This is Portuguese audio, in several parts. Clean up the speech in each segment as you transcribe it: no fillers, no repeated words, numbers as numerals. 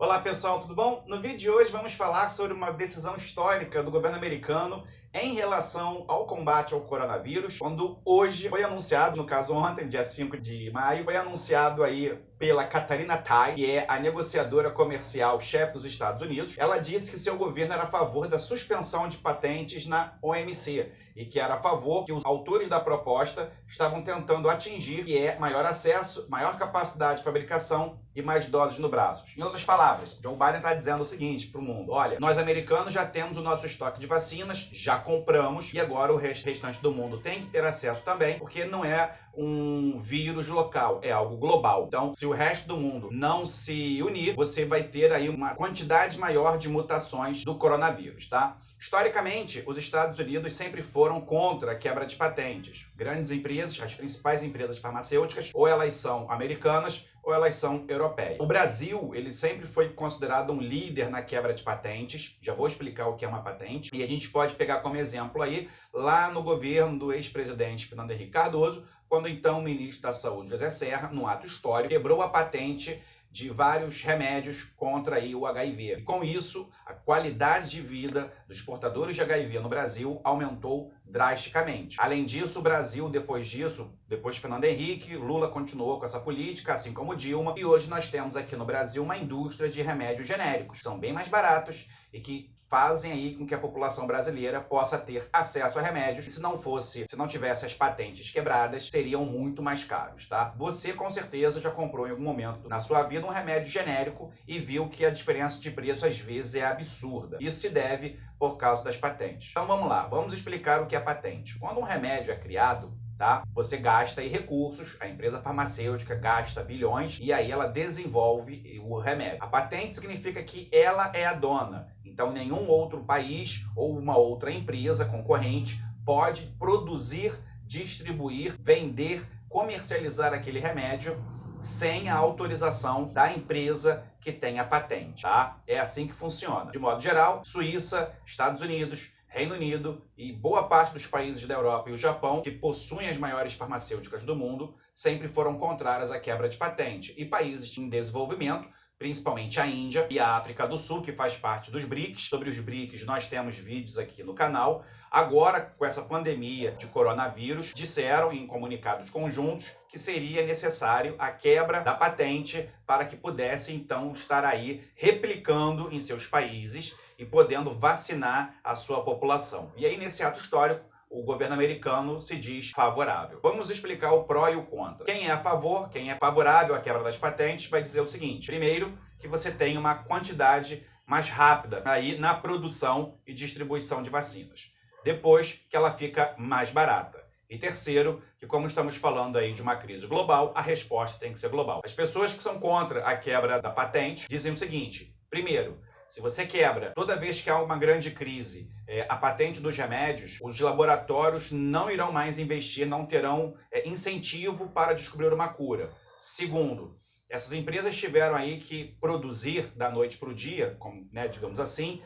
Olá pessoal, tudo bom? No vídeo de hoje vamos falar sobre uma decisão histórica do governo americano em relação ao combate ao coronavírus, quando hoje foi anunciado, no caso ontem, dia 5 de maio, foi anunciado aí pela Katharina Tai, que é a negociadora comercial-chefe dos Estados Unidos. Ela disse que seu governo era a favor da suspensão de patentes na OMC e que era a favor que os autores da proposta estavam tentando atingir, que é maior acesso, maior capacidade de fabricação e mais doses no braço. Em outras palavras, Joe Biden está dizendo o seguinte para o mundo: olha, nós americanos já temos o nosso estoque de vacinas, já compramos, e agora o restante do mundo tem que ter acesso também, porque não é um vírus local, é algo global. Então, se o resto do mundo não se unir, você vai ter aí uma quantidade maior de mutações do coronavírus, tá? Historicamente, os Estados Unidos sempre foram contra a quebra de patentes. Grandes empresas, as principais empresas farmacêuticas, ou elas são americanas ou elas são europeias. O Brasil, ele sempre foi considerado um líder na quebra de patentes. Já vou explicar o que é uma patente. E a gente pode pegar como exemplo aí, lá no governo do ex-presidente Fernando Henrique Cardoso, quando então o ministro da Saúde, José Serra, num ato histórico, quebrou a patente de vários remédios contra aí o HIV. E com isso, a qualidade de vida dos portadores de HIV no Brasil aumentou drasticamente. Além disso, o Brasil, depois de Fernando Henrique, Lula continuou com essa política, assim como Dilma, e hoje nós temos aqui no Brasil uma indústria de remédios genéricos, que são bem mais baratos e que fazem aí com que a população brasileira possa ter acesso a remédios. E se não tivesse as patentes quebradas, seriam muito mais caros, tá? Você com certeza já comprou em algum momento na sua vida um remédio genérico e viu que a diferença de preço às vezes é absurda. Isso se deve por causa das patentes. Então vamos lá, vamos explicar o que é patente. Quando um remédio é criado, tá? Você gasta aí recursos, a empresa farmacêutica gasta bilhões e aí ela desenvolve o remédio. A patente significa que ela é a dona, então nenhum outro país ou uma outra empresa concorrente pode produzir, distribuir, vender, comercializar aquele remédio sem a autorização da empresa que tem a patente, tá? É assim que funciona. De modo geral, Suíça, Estados Unidos, Reino Unido e boa parte dos países da Europa e o Japão, que possuem as maiores farmacêuticas do mundo, sempre foram contrárias à quebra de patente. E países em desenvolvimento, principalmente a Índia e a África do Sul, que faz parte dos BRICS. Sobre os BRICS nós temos vídeos aqui no canal. Agora, com essa pandemia de coronavírus, disseram em comunicados conjuntos que seria necessário a quebra da patente para que pudesse então estar aí replicando em seus países e podendo vacinar a sua população. E aí, nesse ato histórico, o governo americano se diz favorável. Vamos explicar o pró e o contra. Quem é a favor, quem é favorável à quebra das patentes, vai dizer o seguinte: primeiro, que você tem uma quantidade mais rápida aí na produção e distribuição de vacinas. Depois, que ela fica mais barata. E terceiro, que como estamos falando aí de uma crise global, a resposta tem que ser global. As pessoas que são contra a quebra da patente dizem o seguinte: primeiro, se você quebra, toda vez que há uma grande crise, a patente dos remédios, os laboratórios não irão mais investir, não terão incentivo para descobrir uma cura. Segundo, essas empresas tiveram aí que produzir da noite para o dia, digamos assim,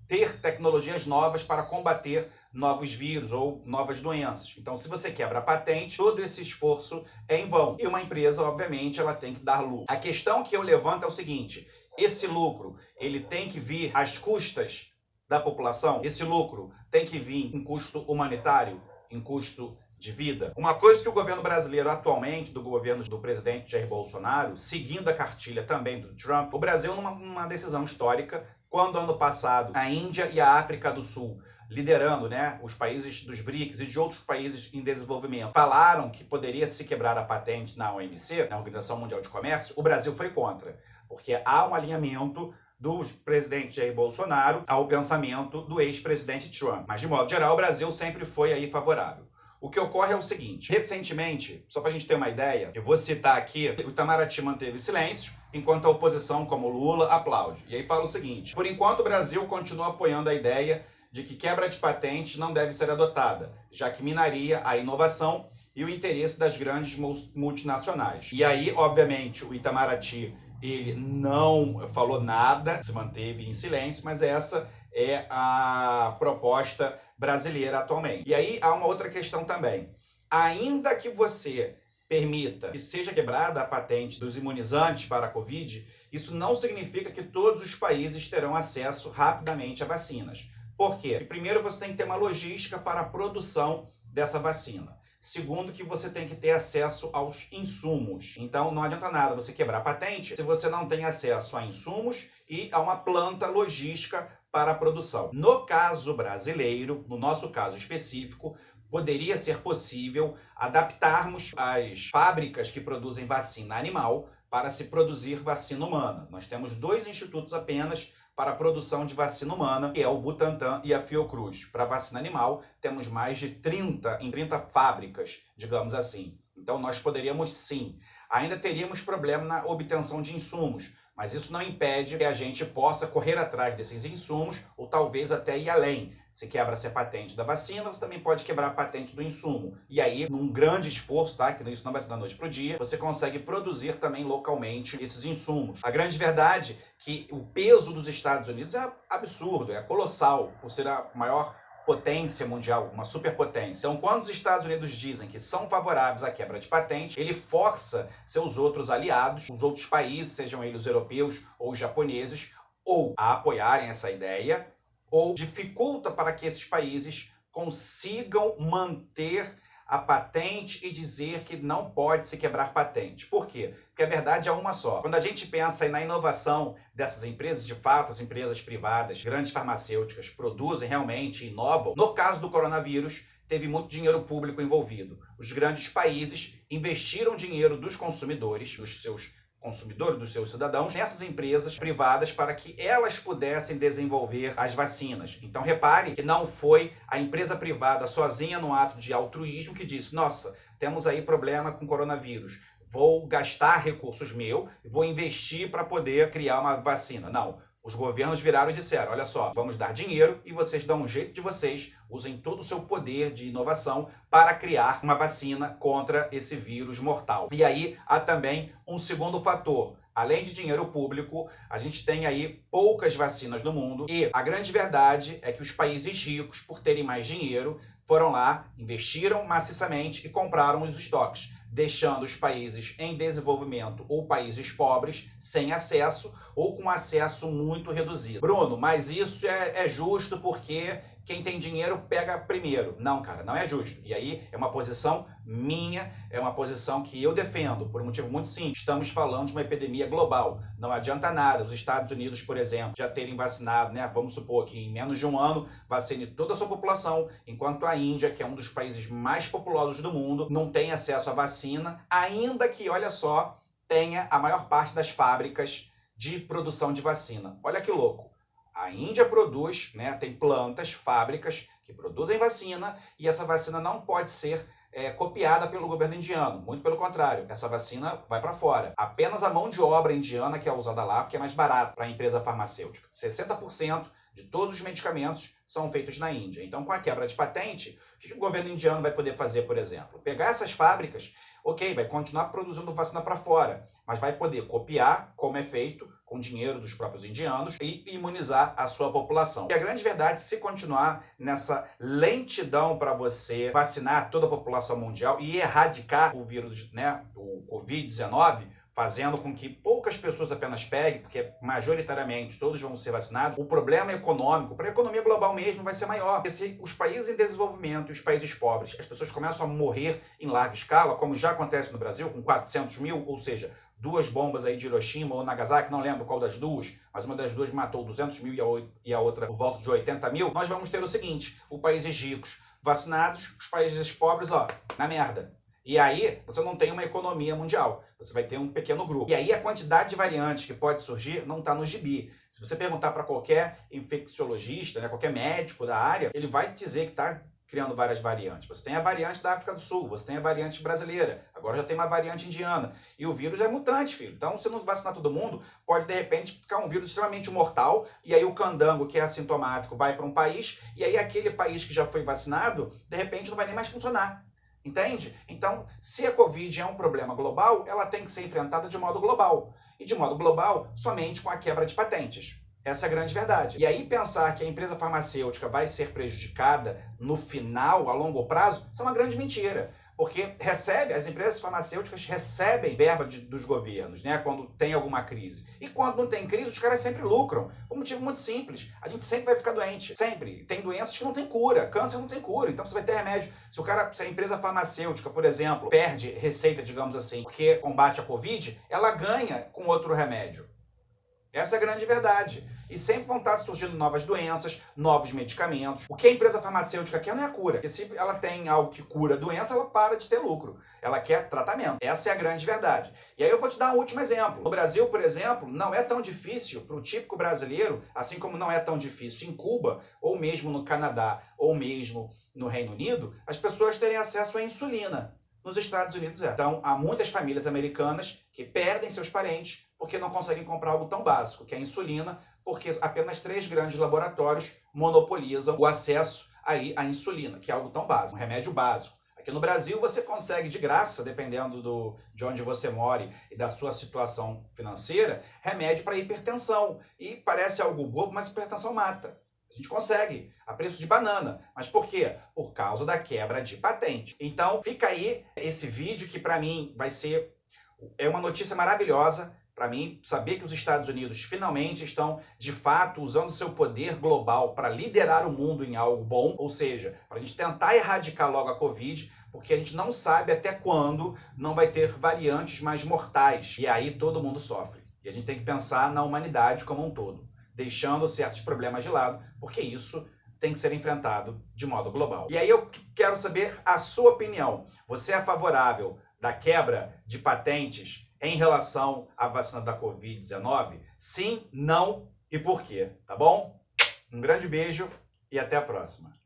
ter tecnologias novas para combater novos vírus ou novas doenças. Então, se você quebra a patente, todo esse esforço é em vão. E uma empresa, obviamente, ela tem que dar lucro. A questão que eu levanto é o seguinte: esse lucro, ele tem que vir às custas da população? Esse lucro tem que vir em custo humanitário, em custo de vida? Uma coisa que o governo brasileiro atualmente, do governo do presidente Jair Bolsonaro, seguindo a cartilha também do Trump, o Brasil numa decisão histórica, quando ano passado a Índia e a África do Sul, liderando os países dos BRICS e de outros países em desenvolvimento, falaram que poderia se quebrar a patente na OMC, na Organização Mundial de Comércio, o Brasil foi contra, porque há um alinhamento do presidente Jair Bolsonaro ao pensamento do ex-presidente Trump. Mas, de modo geral, o Brasil sempre foi aí favorável. O que ocorre é o seguinte: recentemente, só para a gente ter uma ideia, eu vou citar aqui, o Itamaraty manteve silêncio, enquanto a oposição, como Lula, aplaude. E aí fala o seguinte: por enquanto o Brasil continua apoiando a ideia de que quebra de patentes não deve ser adotada, já que minaria a inovação e o interesse das grandes multinacionais. E aí, obviamente, o Itamaraty, ele não falou nada, se manteve em silêncio, mas essa é a proposta brasileira atualmente. E aí há uma outra questão também. Ainda que você permita que seja quebrada a patente dos imunizantes para a Covid, Isso não significa que todos os países terão acesso rapidamente a vacinas. Por quê? Primeiro, você tem que ter uma logística para a produção dessa vacina. Segundo, que você tem que ter acesso aos insumos. Então, não adianta nada você quebrar a patente se você não tem acesso a insumos e a uma planta logística para a produção. No caso brasileiro, no nosso caso específico, poderia ser possível adaptarmos as fábricas que produzem vacina animal para se produzir vacina humana. Nós temos 2 institutos apenas para a produção de vacina humana, que é o Butantan e a Fiocruz. Para a vacina animal, temos mais de 30 fábricas, digamos assim. Então, nós poderíamos sim. Ainda teríamos problema na obtenção de insumos, mas isso não impede que a gente possa correr atrás desses insumos ou talvez até ir além. Se quebra-se a patente da vacina, você também pode quebrar a patente do insumo. E aí, num grande esforço, tá? Que isso não vai ser da noite para o dia, você consegue produzir também localmente esses insumos. A grande verdade é que o peso dos Estados Unidos é absurdo, é colossal, por ser a maior potência mundial, uma superpotência. Então, quando os Estados Unidos dizem que são favoráveis à quebra de patente, ele força seus outros aliados, os outros países, sejam eles europeus ou japoneses, ou a apoiarem essa ideia, ou dificulta para que esses países consigam manter a patente e dizer que não pode se quebrar patente. Por quê? Porque a verdade é uma só. Quando a gente pensa na inovação dessas empresas, de fato, as empresas privadas, grandes farmacêuticas, produzem realmente, inovam. No caso do coronavírus, teve muito dinheiro público envolvido. Os grandes países investiram dinheiro dos consumidores, dos seus cidadãos, nessas empresas privadas para que elas pudessem desenvolver as vacinas. Então repare que não foi a empresa privada sozinha no ato de altruísmo que disse: nossa, temos aí problema com coronavírus, vou gastar recursos meus e vou investir para poder criar uma vacina. Não. Os governos viraram e disseram: olha só, vamos dar dinheiro e vocês dão um jeito de vocês, usem todo o seu poder de inovação para criar uma vacina contra esse vírus mortal. E aí há também um segundo fator. Além de dinheiro público, a gente tem aí poucas vacinas no mundo e a grande verdade é que os países ricos, por terem mais dinheiro, foram lá, investiram maciçamente e compraram os estoques, deixando os países em desenvolvimento ou países pobres sem acesso ou com acesso muito reduzido. Bruno, mas isso é justo porque quem tem dinheiro pega primeiro. Não, cara, não é justo. E aí é uma posição minha, é uma posição que eu defendo, por um motivo muito simples. Estamos falando de uma epidemia global. Não adianta nada os Estados Unidos, por exemplo, já terem vacinado, né? Vamos supor que em menos de um ano vacine toda a sua população, enquanto a Índia, que é um dos países mais populosos do mundo, não tem acesso à vacina, ainda que, olha só, tenha a maior parte das fábricas de produção de vacina. Olha que louco. A Índia produz, né, tem plantas, fábricas que produzem vacina e essa vacina não pode ser copiada pelo governo indiano. Muito pelo contrário, essa vacina vai para fora. Apenas a mão de obra indiana que é usada lá, porque é mais barato para a empresa farmacêutica. 60% de todos os medicamentos são feitos na Índia. Então, com a quebra de patente, o que o governo indiano vai poder fazer, por exemplo? Pegar essas fábricas, ok, vai continuar produzindo vacina para fora, mas vai poder copiar como é feito, com dinheiro dos próprios indianos, e imunizar a sua população. E a grande verdade, se continuar nessa lentidão para você vacinar toda a população mundial e erradicar o vírus, né, o Covid-19, fazendo com que poucas pessoas apenas peguem, porque majoritariamente todos vão ser vacinados, o problema econômico, para a economia global mesmo, vai ser maior. Porque se os países em desenvolvimento e os países pobres, as pessoas começam a morrer em larga escala, como já acontece no Brasil, com 400 mil, ou seja, 2 bombas aí de Hiroshima ou Nagasaki, não lembro qual das duas, mas uma das duas matou 200 mil e a outra por volta de 80 mil, nós vamos ter o seguinte: os países ricos vacinados, os países pobres, ó, na merda. E aí, você não tem uma economia mundial, você vai ter um pequeno grupo. E aí, a quantidade de variantes que pode surgir não está no gibi. Se você perguntar para qualquer infecciologista, né, qualquer médico da área, ele vai dizer que está criando várias variantes. Você tem a variante da África do Sul, você tem a variante brasileira, agora já tem uma variante indiana. E o vírus é mutante, filho. Então, se não vacinar todo mundo, pode, de repente, ficar um vírus extremamente mortal, e aí o candango, que é assintomático, vai para um país, e aí aquele país que já foi vacinado, de repente, não vai nem mais funcionar. Entende? Então, se a Covid é um problema global, ela tem que ser enfrentada de modo global. E de modo global, somente com a quebra de patentes. Essa é a grande verdade. E aí pensar que a empresa farmacêutica vai ser prejudicada no final, a longo prazo, isso é uma grande mentira. Porque as empresas farmacêuticas recebem verba dos governos, né, quando tem alguma crise. E quando não tem crise, os caras sempre lucram. Por um motivo muito simples. A gente sempre vai ficar doente. Sempre. Tem doenças que não tem cura. Câncer não tem cura. Então você vai ter remédio. Se a empresa farmacêutica, por exemplo, perde receita, digamos assim, porque combate a Covid, ela ganha com outro remédio. Essa é a grande verdade. E sempre vão estar surgindo novas doenças, novos medicamentos. O que a empresa farmacêutica quer não é a cura. Porque se ela tem algo que cura a doença, ela para de ter lucro. Ela quer tratamento. Essa é a grande verdade. E aí eu vou te dar um último exemplo. No Brasil, por exemplo, não é tão difícil para o típico brasileiro, assim como não é tão difícil em Cuba, ou mesmo no Canadá, ou mesmo no Reino Unido, as pessoas terem acesso à insulina. Nos Estados Unidos é. Então, há muitas famílias americanas que perdem seus parentes porque não conseguem comprar algo tão básico, que é a insulina, porque apenas 3 grandes laboratórios monopolizam o acesso aí à insulina, que é algo tão básico, um remédio básico. Aqui no Brasil você consegue de graça, dependendo de onde você mora e da sua situação financeira, remédio para hipertensão. E parece algo bobo, mas hipertensão mata. A gente consegue, a preço de banana. Mas por quê? Por causa da quebra de patente. Então, fica aí esse vídeo que para mim é uma notícia maravilhosa. Para mim, saber que os Estados Unidos finalmente estão, de fato, usando seu poder global para liderar o mundo em algo bom, ou seja, para a gente tentar erradicar logo a Covid, porque a gente não sabe até quando não vai ter variantes mais mortais. E aí todo mundo sofre. E a gente tem que pensar na humanidade como um todo, deixando certos problemas de lado, porque isso tem que ser enfrentado de modo global. E aí eu quero saber a sua opinião. Você é favorável da quebra de patentes em relação à vacina da Covid-19? Sim, não e por quê, tá bom? Um grande beijo e até a próxima.